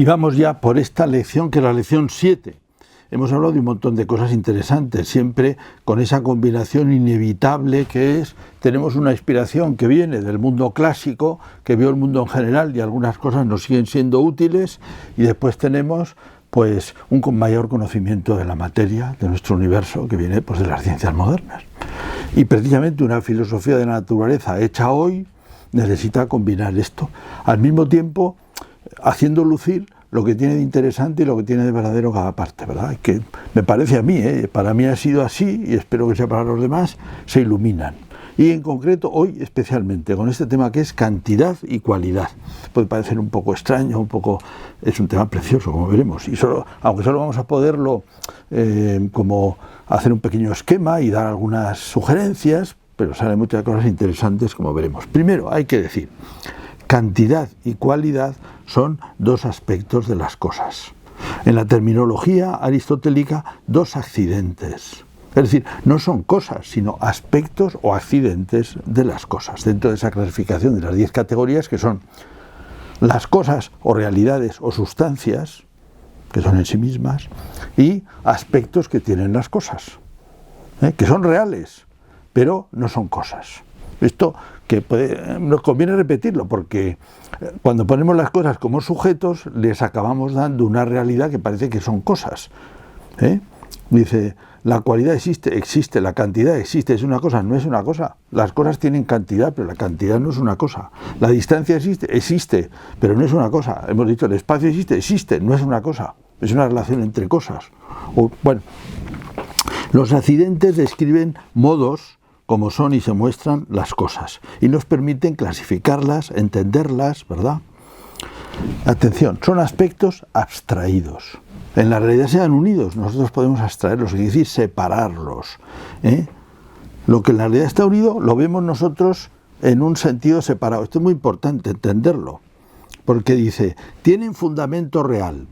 Y vamos ya por esta lección, que es la lección 7. Hemos hablado de un montón de cosas interesantes, siempre con esa combinación inevitable que es, tenemos una inspiración que viene del mundo clásico, que vio el mundo en general y algunas cosas nos siguen siendo útiles, y después tenemos pues un mayor conocimiento de la materia, de nuestro universo, que viene pues de las ciencias modernas. Y precisamente una filosofía de la naturaleza hecha hoy necesita combinar esto, al mismo tiempo haciendo lucir lo que tiene de interesante y lo que tiene de verdadero cada parte, ¿verdad? Que me parece a mí, para mí ha sido así, y espero que sea para los demás, se iluminan. Y en concreto, hoy especialmente, con este tema que es cantidad y cualidad. Puede parecer un poco extraño, es un tema precioso, como veremos, y aunque solo vamos a poderlo como hacer un pequeño esquema y dar algunas sugerencias, pero salen muchas cosas interesantes, como veremos. Primero, hay que decir, cantidad y cualidad son dos aspectos de las cosas. En la terminología aristotélica, dos accidentes. Es decir, no son cosas, sino aspectos o accidentes de las cosas, dentro de esa clasificación de las 10 categorías que son las cosas o realidades o sustancias, que son en sí mismas, y aspectos que tienen las cosas, que son reales, pero no son cosas. Esto que nos conviene repetirlo, porque cuando ponemos las cosas como sujetos, les acabamos dando una realidad que parece que son cosas. Dice, la cualidad existe, la cantidad existe, es una cosa, no es una cosa. Las cosas tienen cantidad, pero la cantidad no es una cosa. La distancia existe, pero no es una cosa. Hemos dicho, el espacio existe, no es una cosa. Es una relación entre cosas. Los accidentes describen modos como son y se muestran las cosas, y nos permiten clasificarlas, entenderlas, ¿verdad? Atención, son aspectos abstraídos. En la realidad se han unidos, nosotros podemos abstraerlos, es decir, separarlos. Lo que en la realidad está unido lo vemos nosotros en un sentido separado. Esto es muy importante entenderlo, porque dice, tienen fundamento real.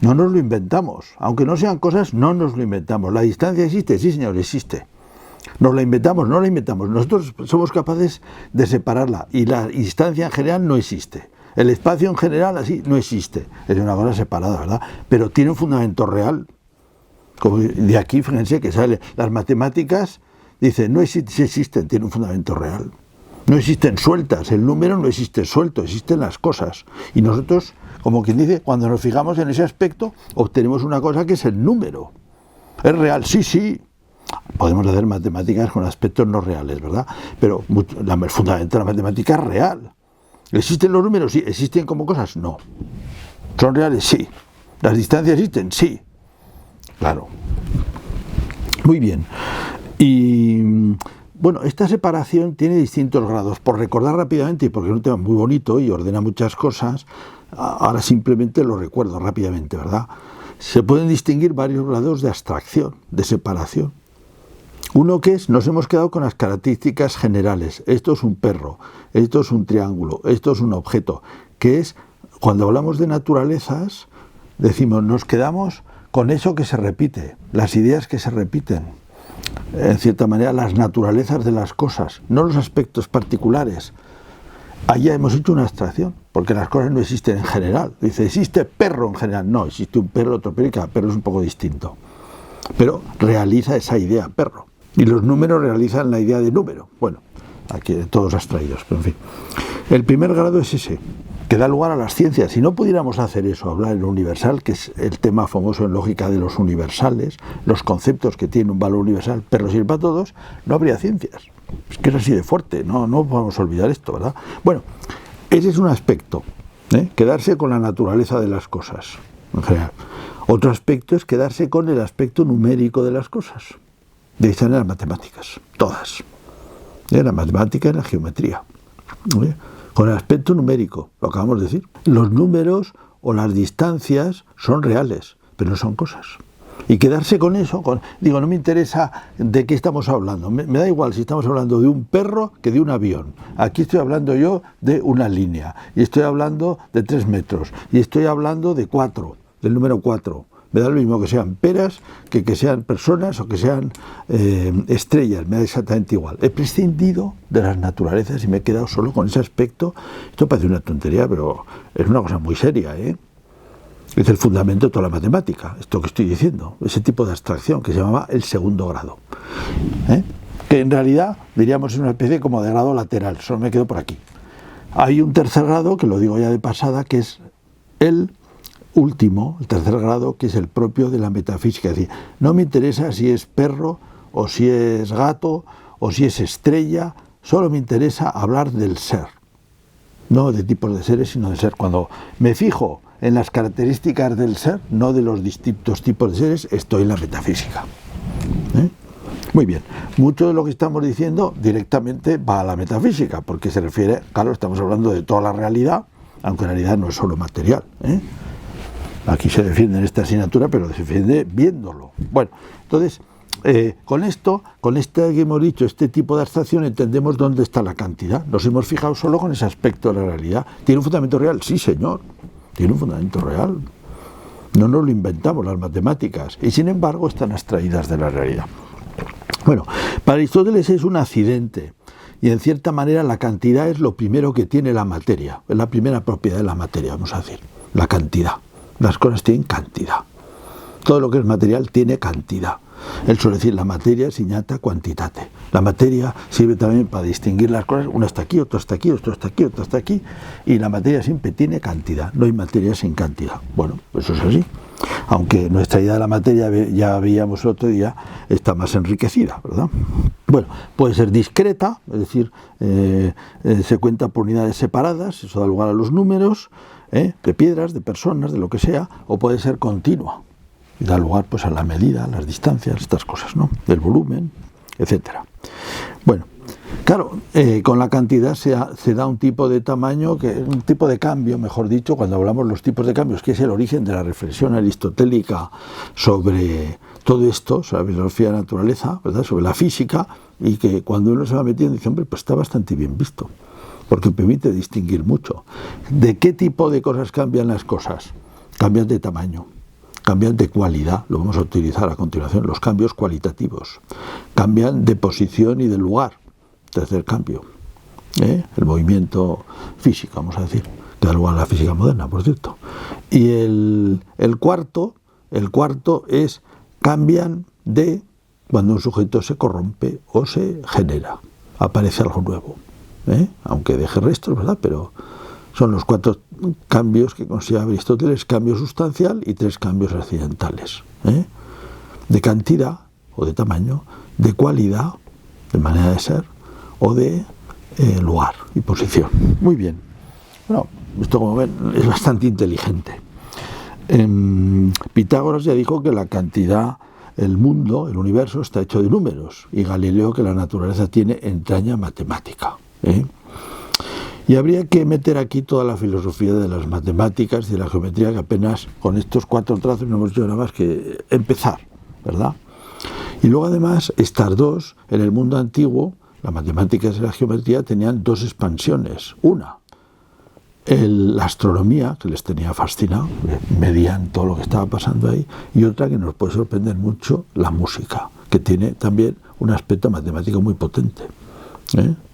No nos lo inventamos, aunque no sean cosas, no nos lo inventamos. La distancia existe, sí señor, existe. ¿Nos la inventamos? No la inventamos. Nosotros somos capaces de separarla, y la distancia en general no existe. El espacio en general así no existe. Es una cosa separada, ¿verdad? Pero tiene un fundamento real. Como de aquí, fíjense que sale las matemáticas, dice, no existen, tiene un fundamento real. No existen sueltas, el número no existe suelto, existen las cosas. Y nosotros, como quien dice, cuando nos fijamos en ese aspecto, obtenemos una cosa que es el número. ¿Es real? Sí. Podemos hacer matemáticas con aspectos no reales, ¿verdad? Pero el fundamento de la matemática es real. ¿Existen los números? Sí. ¿Existen como cosas? No. ¿Son reales? Sí. ¿Las distancias existen? Sí. Claro. Muy bien. Y bueno, esta separación tiene distintos grados. Por recordar rápidamente, y porque es un tema muy bonito y ordena muchas cosas, ahora simplemente lo recuerdo rápidamente, ¿verdad? Se pueden distinguir varios grados de abstracción, de separación. Uno que es, nos hemos quedado con las características generales. Esto es un perro, esto es un triángulo, esto es un objeto. Que es, cuando hablamos de naturalezas, decimos, nos quedamos con eso que se repite, las ideas que se repiten. En cierta manera, las naturalezas de las cosas, no los aspectos particulares. Allá hemos hecho una abstracción, porque las cosas no existen en general. Dice, ¿existe perro en general? No, existe un perro, otro perro, y cada perro es un poco distinto. Pero realiza esa idea, perro. Y los números realizan la idea de número. Bueno, aquí todos abstraídos, pero en fin. El primer grado es ese, que da lugar a las ciencias. Si no pudiéramos hacer eso, hablar en lo universal, que es el tema famoso en lógica de los universales, los conceptos que tienen un valor universal, pero sirve para todos, no habría ciencias. Es que es así de fuerte, no podemos olvidar esto, ¿verdad? Bueno, ese es un aspecto, quedarse con la naturaleza de las cosas, en general. Otro aspecto es quedarse con el aspecto numérico de las cosas. De ahí están las matemáticas, todas. La matemática y la geometría. Con el aspecto numérico, lo acabamos de decir. Los números o las distancias son reales, pero no son cosas. Y quedarse con eso, no me interesa de qué estamos hablando, me da igual si estamos hablando de un perro que de un avión. Aquí estoy hablando yo de una línea, y estoy hablando de 3 metros, y estoy hablando de 4, del número 4. Me da lo mismo que sean peras, que sean personas o que sean estrellas, me da exactamente igual. He prescindido de las naturalezas y me he quedado solo con ese aspecto. Esto parece una tontería, pero es una cosa muy seria, Es el fundamento de toda la matemática, esto que estoy diciendo, ese tipo de abstracción que se llamaba el segundo grado. Que en realidad diríamos es una especie como de grado lateral, solo me quedo por aquí. Hay un tercer grado, que lo digo ya de pasada, que es el último, el tercer grado, que es el propio de la metafísica. Es decir, no me interesa si es perro, o si es gato, o si es estrella, solo me interesa hablar del ser. No de tipos de seres, sino de ser. Cuando me fijo en las características del ser, no de los distintos tipos de seres, estoy en la metafísica. Muy bien, mucho de lo que estamos diciendo directamente va a la metafísica, porque se refiere, claro, estamos hablando de toda la realidad, aunque en realidad no es solo material. Aquí se defiende en esta asignatura, pero se defiende viéndolo. Bueno, entonces, con esto que hemos dicho, este tipo de abstracción, entendemos dónde está la cantidad. Nos hemos fijado solo con ese aspecto de la realidad. ¿Tiene un fundamento real? Sí, señor, tiene un fundamento real. No nos lo inventamos las matemáticas, y sin embargo están extraídas de la realidad. Bueno, para Aristóteles es un accidente, y en cierta manera la cantidad es lo primero que tiene la materia, es la primera propiedad de la materia, vamos a decir, la cantidad. Las cosas tienen cantidad. Todo lo que es material tiene cantidad. Él suele decir, la materia es ignata quantitate. La materia sirve también para distinguir las cosas, una está aquí, otro está aquí, otro está aquí, otro está aquí, y la materia siempre tiene cantidad, no hay materia sin cantidad. Bueno, eso es así. Aunque nuestra idea de la materia, ya veíamos el otro día, está más enriquecida, ¿verdad? Bueno, puede ser discreta, es decir, se cuenta por unidades separadas, eso da lugar a los números, de piedras, de personas, de lo que sea, o puede ser continua, y da lugar pues a la medida, a las distancias, estas cosas, ¿no? Del volumen, etcétera. Bueno, claro, con la cantidad se da un tipo de tamaño, un tipo de cambio, mejor dicho, cuando hablamos de los tipos de cambios, que es el origen de la reflexión aristotélica sobre todo esto, sobre la filosofía de la naturaleza, ¿verdad? Sobre la física, y que cuando uno se va metiendo dice, hombre, pues está bastante bien visto, porque permite distinguir mucho. ¿De qué tipo de cosas cambian las cosas? Cambian de tamaño, cambian de cualidad, lo vamos a utilizar a continuación, los cambios cualitativos, cambian de posición y de lugar, tercer cambio, el movimiento físico, vamos a decir, que da lugar a la física moderna, por cierto. Y el cuarto es, cambian de cuando un sujeto se corrompe o se genera, aparece algo nuevo, aunque deje restos, ¿verdad? Pero son los 4 cambios que considera Aristóteles: cambio sustancial y 3 cambios accidentales, de cantidad o de tamaño, de cualidad, de manera de ser, o de lugar y posición. Muy bien. Bueno, esto, como ven, es bastante inteligente. Pitágoras ya dijo que la cantidad, el mundo, el universo, está hecho de números, y Galileo que la naturaleza tiene entraña matemática. Y habría que meter aquí toda la filosofía de las matemáticas y de la geometría, que apenas con estos 4 trazos no hemos hecho nada más que empezar, ¿verdad? Y luego además, estas dos, en el mundo antiguo, las matemáticas y la geometría tenían 2 expansiones. Una, la astronomía, que les tenía fascinado, medían todo lo que estaba pasando ahí, y otra que nos puede sorprender mucho, la música, que tiene también un aspecto matemático muy potente.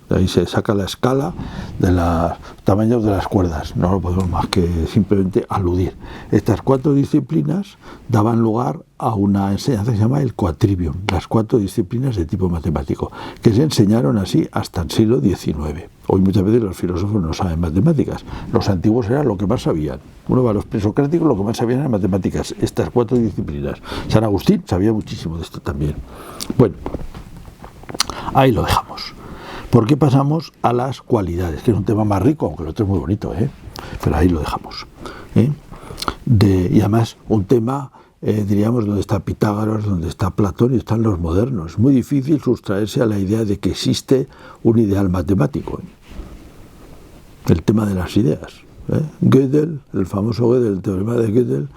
De ahí se saca la escala de los tamaños de las cuerdas, no lo podemos más que simplemente aludir. Estas 4 disciplinas daban lugar a una enseñanza que se llama el quadrivium, las 4 disciplinas de tipo matemático, que se enseñaron así hasta el siglo XIX. Hoy muchas veces los filósofos no saben matemáticas, los antiguos era lo que más sabían. Uno va a los presocráticos, lo que más sabían eran matemáticas, estas 4 disciplinas. San Agustín sabía muchísimo de esto también. Bueno, ahí lo dejamos. ¿Por qué pasamos a las cualidades? Que es un tema más rico, aunque el otro es muy bonito, pero ahí lo dejamos. Y además un tema, diríamos, donde está Pitágoras, donde está Platón y están los modernos. Es muy difícil sustraerse a la idea de que existe un ideal matemático. El tema de las ideas. Gödel, el famoso Gödel, el teorema de Gödel,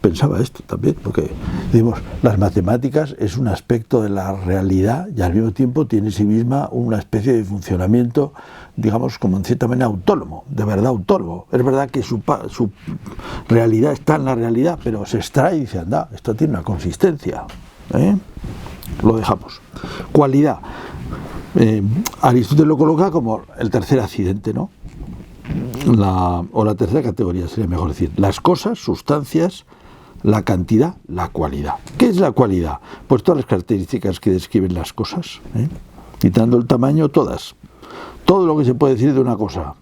pensaba esto también, porque digamos, las matemáticas es un aspecto de la realidad y al mismo tiempo tiene en sí misma una especie de funcionamiento, digamos, como en cierta manera autónomo, de verdad autónomo. Es verdad que su realidad está en la realidad, pero se extrae y dice, anda, esto tiene una consistencia. Lo dejamos. Cualidad. Aristóteles lo coloca como el tercer accidente, ¿no? la tercera categoría sería mejor decir, las cosas, sustancias, la cantidad, la cualidad. ¿Qué es la cualidad? Pues todas las características que describen las cosas, quitando el tamaño, todas. Todo lo que se puede decir de una cosa,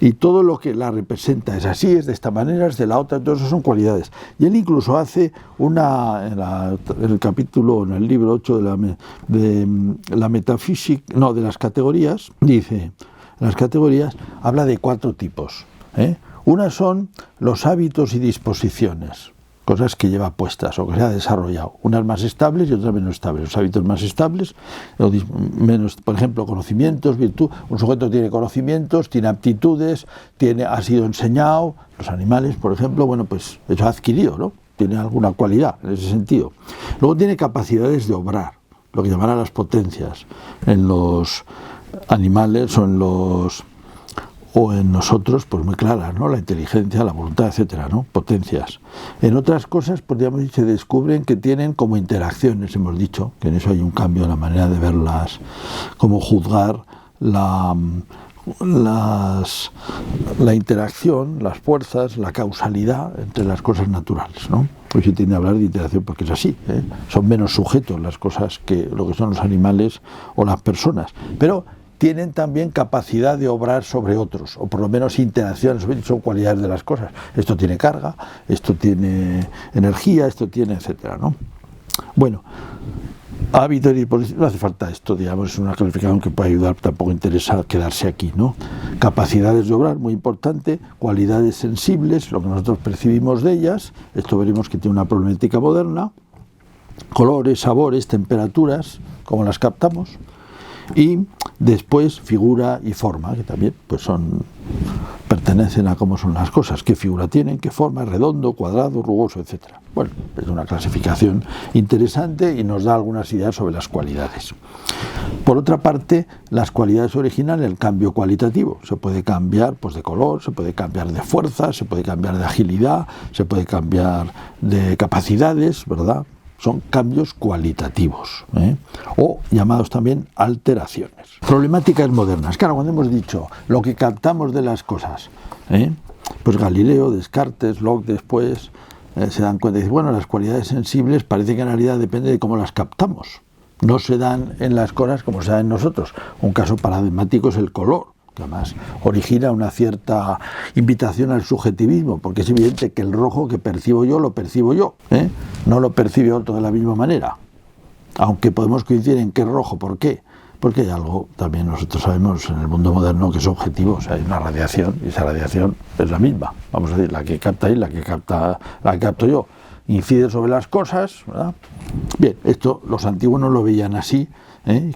y todo lo que la representa es así, es de esta manera, es de la otra, todo eso son cualidades. Y él incluso hace en el capítulo, en el libro 8 de la metafísica, no, de las categorías, dice, las categorías habla de 4 tipos. Una son los hábitos y disposiciones, cosas que lleva puestas o que se ha desarrollado, unas más estables y otras menos estables. Los hábitos más estables, menos, por ejemplo, conocimientos, virtud. Un sujeto tiene conocimientos, tiene aptitudes, ha sido enseñado. Los animales, por ejemplo, bueno, pues eso ha adquirido, ¿no? Tiene alguna cualidad en ese sentido. Luego tiene capacidades de obrar, lo que llamarán las potencias en los animales o en nosotros, pues muy claras, ¿no? La inteligencia, la voluntad, etcétera, ¿no? Potencias. En otras cosas, pues digamos, se descubren que tienen como interacciones, hemos dicho, que en eso hay un cambio en la manera de verlas, como juzgar la interacción, las fuerzas, la causalidad entre las cosas naturales, ¿no? Pues se tiende a hablar de interacción porque es así, son menos sujetos las cosas que lo que son los animales o las personas, pero tienen también capacidad de obrar sobre otros, o por lo menos interacciones, son cualidades de las cosas. Esto tiene carga, esto tiene energía, esto tiene, etcétera, ¿no? Bueno, hábitos y disposiciones, no hace falta esto, digamos, es una calificación que puede ayudar, tampoco interesa quedarse aquí, ¿no? Capacidades de obrar, muy importante, cualidades sensibles, lo que nosotros percibimos de ellas, esto veremos que tiene una problemática moderna, colores, sabores, temperaturas, cómo las captamos, y después figura y forma, que también pues pertenecen a cómo son las cosas, qué figura tienen, qué forma, redondo, cuadrado, rugoso, etcétera. Bueno, es una clasificación interesante y nos da algunas ideas sobre las cualidades. Por otra parte, las cualidades originales, el cambio cualitativo, se puede cambiar pues de color, se puede cambiar de fuerza, se puede cambiar de agilidad, se puede cambiar de capacidades, ¿verdad? Son cambios cualitativos, o llamados también alteraciones. Problemáticas modernas. Claro, cuando hemos dicho lo que captamos de las cosas, pues Galileo, Descartes, Locke después se dan cuenta y dicen, bueno, las cualidades sensibles parece que en realidad depende de cómo las captamos. No se dan en las cosas como se dan en nosotros. Un caso paradigmático es el color, que además origina una cierta invitación al subjetivismo, porque es evidente que el rojo que percibo yo, lo percibo yo, no lo percibe otro de la misma manera, aunque podemos coincidir en qué es rojo. ¿Por qué? Porque hay algo, también nosotros sabemos en el mundo moderno, que es objetivo, o sea, hay una radiación, y esa radiación es la misma, vamos a decir, la que capta él, la que capto yo, incide sobre las cosas, ¿verdad? Bien, esto los antiguos no lo veían así,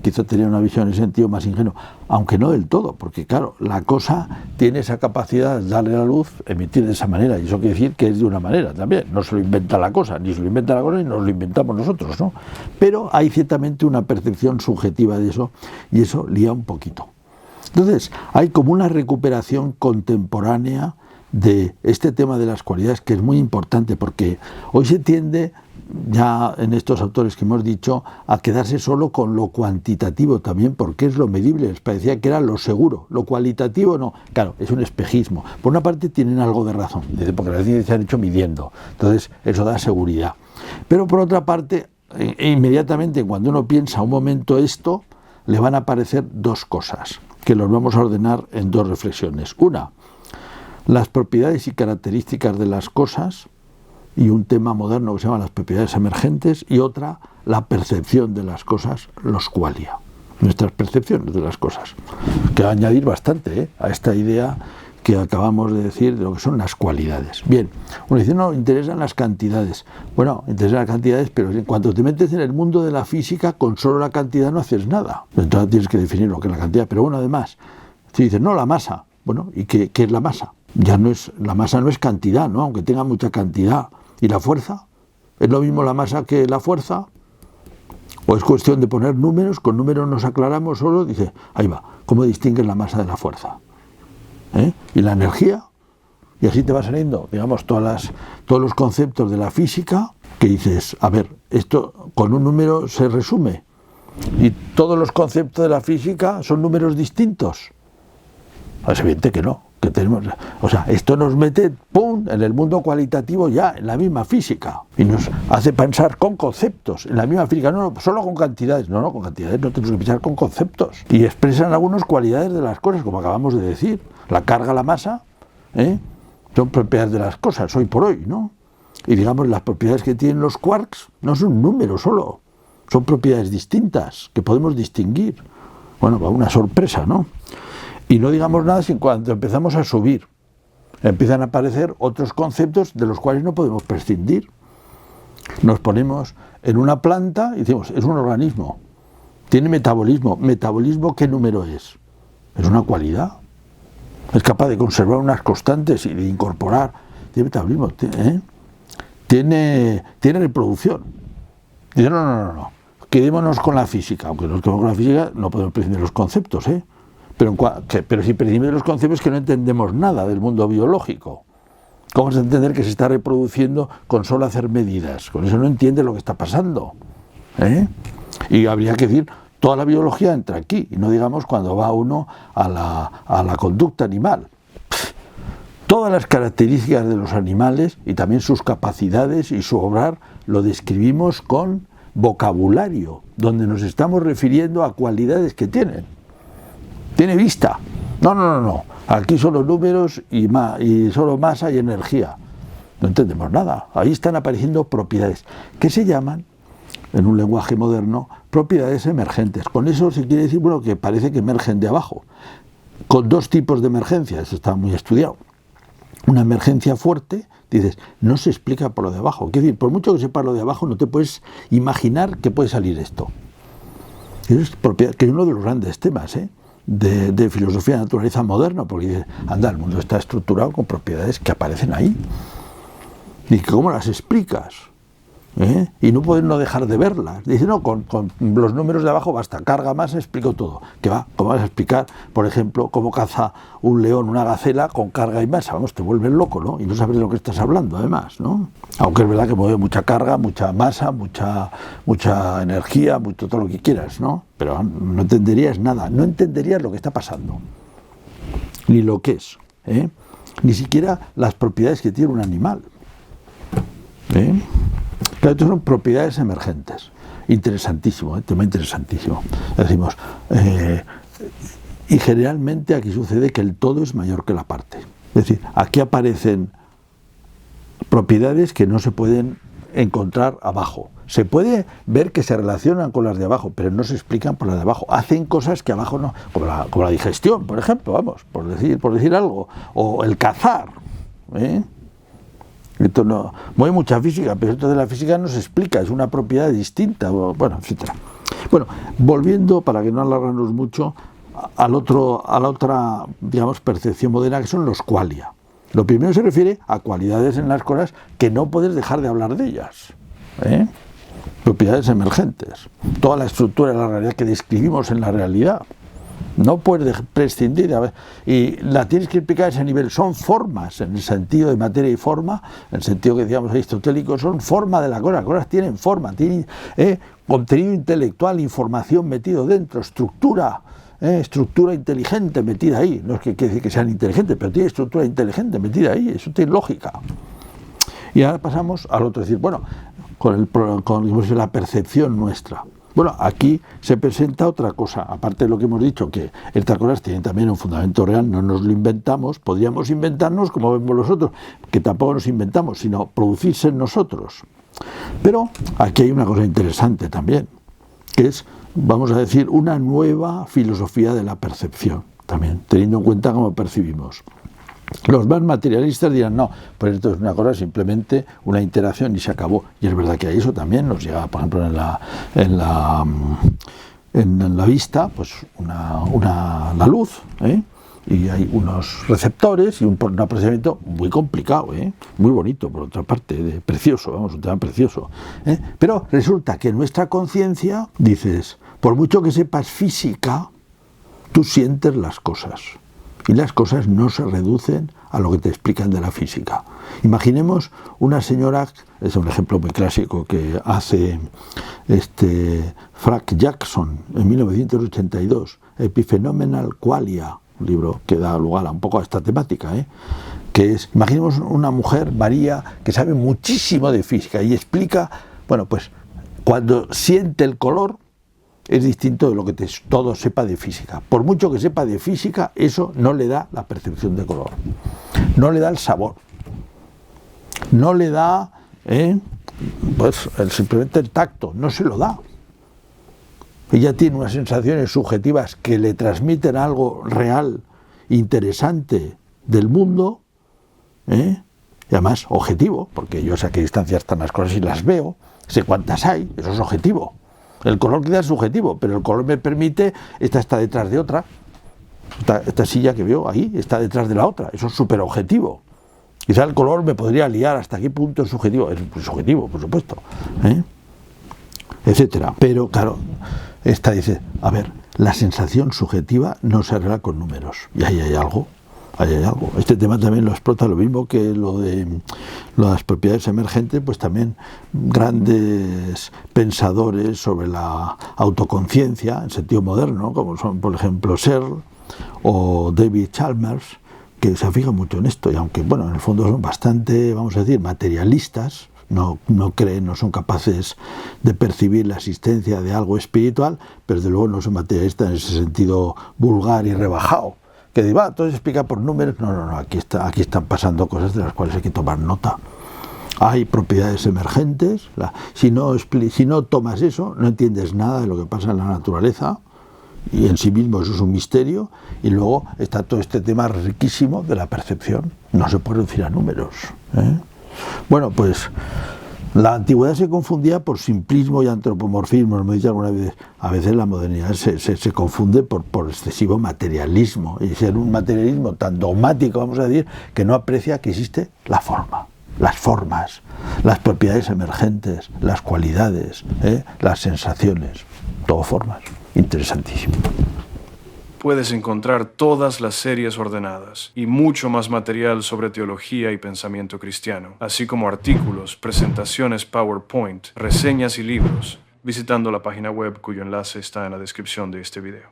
quizá tenían una visión en ese sentido más ingenua, aunque no del todo, porque claro, la cosa tiene esa capacidad de darle la luz, emitir de esa manera, y eso quiere decir que es de una manera también, no se lo inventa la cosa, ni se lo inventa la cosa ni nos lo inventamos nosotros, ¿no? Pero hay ciertamente una percepción subjetiva de eso, y eso lía un poquito. Entonces, hay como una recuperación contemporánea de este tema de las cualidades, que es muy importante, porque hoy se tiende, ya en estos autores que hemos dicho, a quedarse solo con lo cuantitativo también, porque es lo medible. Les parecía que era lo seguro, lo cualitativo no. Claro, es un espejismo. Por una parte tienen algo de razón, porque las ciencias se han hecho midiendo, entonces eso da seguridad. Pero por otra parte, inmediatamente cuando uno piensa un momento esto, le van a aparecer dos cosas, que los vamos a ordenar en dos reflexiones. Una, las propiedades y características de las cosas, y un tema moderno que se llama las propiedades emergentes, y otra, la percepción de las cosas, los qualia, nuestras percepciones de las cosas, que va a añadir bastante a esta idea que acabamos de decir de lo que son las cualidades. Bien, uno dice, no, interesan las cantidades. Bueno, interesan las cantidades, pero en cuanto te metes en el mundo de la física, con solo la cantidad no haces nada. Entonces tienes que definir lo que es la cantidad. Pero bueno, además, si dices, no, la masa. Bueno, ¿y qué es la masa? La masa no es cantidad, ¿no? Aunque tenga mucha cantidad. ¿Y la fuerza? ¿Es lo mismo la masa que la fuerza? ¿O es cuestión de poner números? Con números nos aclaramos solo. Dice, ahí va, ¿cómo distingues la masa de la fuerza? ¿Y la energía? Y así te va saliendo, digamos, todos los conceptos de la física, que dices, a ver, esto con un número se resume. Y todos los conceptos de la física son números distintos. Es evidente que no, que tenemos, o sea, esto nos mete, ¡pum!, en el mundo cualitativo ya, en la misma física, y nos hace pensar con conceptos, en la misma física, no solo con cantidades, no, con cantidades no tenemos que pensar con conceptos, y expresan algunas cualidades de las cosas, como acabamos de decir, la carga, la masa, son propiedades de las cosas, hoy por hoy, ¿no? Y digamos, las propiedades que tienen los quarks no son números solo, son propiedades distintas, que podemos distinguir. Bueno, va una sorpresa, ¿no? Y no digamos nada si cuando empezamos a subir empiezan a aparecer otros conceptos de los cuales no podemos prescindir. Nos ponemos en una planta y decimos, es un organismo, tiene metabolismo. ¿Metabolismo qué número es? Es una cualidad. Es capaz de conservar unas constantes y de incorporar. Tiene metabolismo, tiene reproducción. Dice, no. Quedémonos con la física. Aunque nos quedemos con la física, no podemos prescindir de los conceptos, Pero si prescindimos de los conceptos, es que no entendemos nada del mundo biológico. ¿Cómo es entender que se está reproduciendo con solo hacer medidas? Con eso no entiende lo que está pasando. Y habría que decir, toda la biología entra aquí, y no digamos cuando va uno a la conducta animal. Todas las características de los animales y también sus capacidades y su obrar lo describimos con vocabulario, donde nos estamos refiriendo a cualidades que tienen. Tiene vista. No. Aquí solo números y solo masa y energía. No entendemos nada. Ahí están apareciendo propiedades que se llaman, en un lenguaje moderno, propiedades emergentes. Con eso se quiere decir, bueno, que parece que emergen de abajo. Con dos tipos de emergencia, eso está muy estudiado. Una emergencia fuerte, dices, no se explica por lo de abajo. Quiere decir, por mucho que sepas lo de abajo, no te puedes imaginar que puede salir esto. Eso es propiedad, que es uno de los grandes temas, de filosofía de naturaleza moderna, porque dice, anda, el mundo está estructurado con propiedades que aparecen ahí. ¿Y cómo las explicas? Y no pueden no dejar de verlas. Dice, no, con los números de abajo basta, carga más, explico todo. ¿Qué va? ¿Cómo vas a explicar, por ejemplo, cómo caza un león una gacela con carga y masa? Vamos, te vuelves loco, ¿no? Y no sabes de lo que estás hablando, además, ¿no? Aunque es verdad que mueve mucha carga, mucha masa, mucha energía, todo lo que quieras, ¿no? Pero no entenderías nada, no entenderías lo que está pasando, ni lo que es, ni siquiera las propiedades que tiene un animal. Claro, estas son propiedades emergentes. Interesantísimo, tema interesantísimo. Decimos, y generalmente aquí sucede que el todo es mayor que la parte. Es decir, aquí aparecen propiedades que no se pueden encontrar abajo. Se puede ver que se relacionan con las de abajo, pero no se explican por las de abajo. Hacen cosas que abajo no, como la digestión, por ejemplo, vamos, por decir algo, o el cazar. Esto no mueve mucha física, pero esto de la física no se explica, es una propiedad distinta, bueno, etcétera. Bueno, volviendo, para que no alargarnos mucho, a la otra, digamos, percepción moderna, que son los qualia. Lo primero se refiere a cualidades en las cosas que no puedes dejar de hablar de ellas. Propiedades emergentes. Toda la estructura de la realidad que describimos en la realidad. No puedes prescindir, y la tienes que explicar a ese nivel. Son formas, en el sentido de materia y forma, en el sentido que decíamos aristotélico, son forma de la cosa. Las cosas tienen forma, tienen contenido intelectual, información metido dentro, estructura inteligente metida ahí. No es que quiere decir que sean inteligentes, pero tiene estructura inteligente metida ahí, eso tiene lógica. Y ahora pasamos al otro, es decir, bueno, con la percepción nuestra. Bueno, aquí se presenta otra cosa, aparte de lo que hemos dicho, que estas cosas tienen también un fundamento real, no nos lo inventamos, podríamos inventarnos como vemos los otros, que tampoco nos inventamos, sino producirse en nosotros. Pero aquí hay una cosa interesante también, que es, vamos a decir, una nueva filosofía de la percepción, también, teniendo en cuenta cómo percibimos. Los más materialistas dirán, no, pues esto es una cosa, simplemente una interacción y se acabó. Y es verdad que a eso también nos llega, por ejemplo, en la vista, pues la luz, y hay unos receptores y un procesamiento muy complicado, muy bonito, por otra parte, precioso, vamos, un tema precioso. Pero resulta que en nuestra conciencia, dices, por mucho que sepas física, tú sientes las cosas. Y las cosas no se reducen a lo que te explican de la física. Imaginemos una señora, es un ejemplo muy clásico que hace Frank Jackson en 1982, Epiphenomenal Qualia, un libro que da lugar a un poco a esta temática, que es, imaginemos una mujer, María, que sabe muchísimo de física y explica, bueno, pues cuando siente el color es distinto de lo que todo sepa de física. Por mucho que sepa de física, eso no le da la percepción de color, no le da el sabor, no le da pues simplemente el tacto, no se lo da. Ella tiene unas sensaciones subjetivas que le transmiten algo real, interesante del mundo, y además objetivo, porque yo sé a qué distancia están las cosas y las veo, sé cuántas hay, eso es objetivo. El color quizás es subjetivo, pero el color me permite, esta está detrás de otra, esta silla que veo ahí está detrás de la otra, eso es súper objetivo. Quizá el color me podría liar hasta qué punto es subjetivo, por supuesto, etcétera. Pero claro, esta dice, a ver, la sensación subjetiva no se arregla con números, y ahí hay algo. Este tema también lo explota, lo mismo que lo de las propiedades emergentes, pues también grandes pensadores sobre la autoconciencia en sentido moderno, como son por ejemplo Searle o David Chalmers, que se fijan mucho en esto, y aunque bueno, en el fondo son bastante, vamos a decir, materialistas, no creen, no son capaces de percibir la existencia de algo espiritual, pero desde luego no son materialistas en ese sentido vulgar y rebajado, que diga, todo se explica por números. No, aquí están pasando cosas de las cuales hay que tomar nota. Hay propiedades emergentes, si no tomas eso, no entiendes nada de lo que pasa en la naturaleza, y en sí mismo eso es un misterio, y luego está todo este tema riquísimo de la percepción, no se puede reducir a números. Bueno, pues la antigüedad se confundía por simplismo y antropomorfismo, me he dicho alguna vez, a veces la modernidad se confunde por excesivo materialismo, y ser un materialismo tan dogmático, vamos a decir, que no aprecia que existe la forma, las formas, las propiedades emergentes, las cualidades, las sensaciones, todo formas. Interesantísimo. Puedes encontrar todas las series ordenadas y mucho más material sobre teología y pensamiento cristiano, así como artículos, presentaciones PowerPoint, reseñas y libros, visitando la página web cuyo enlace está en la descripción de este video.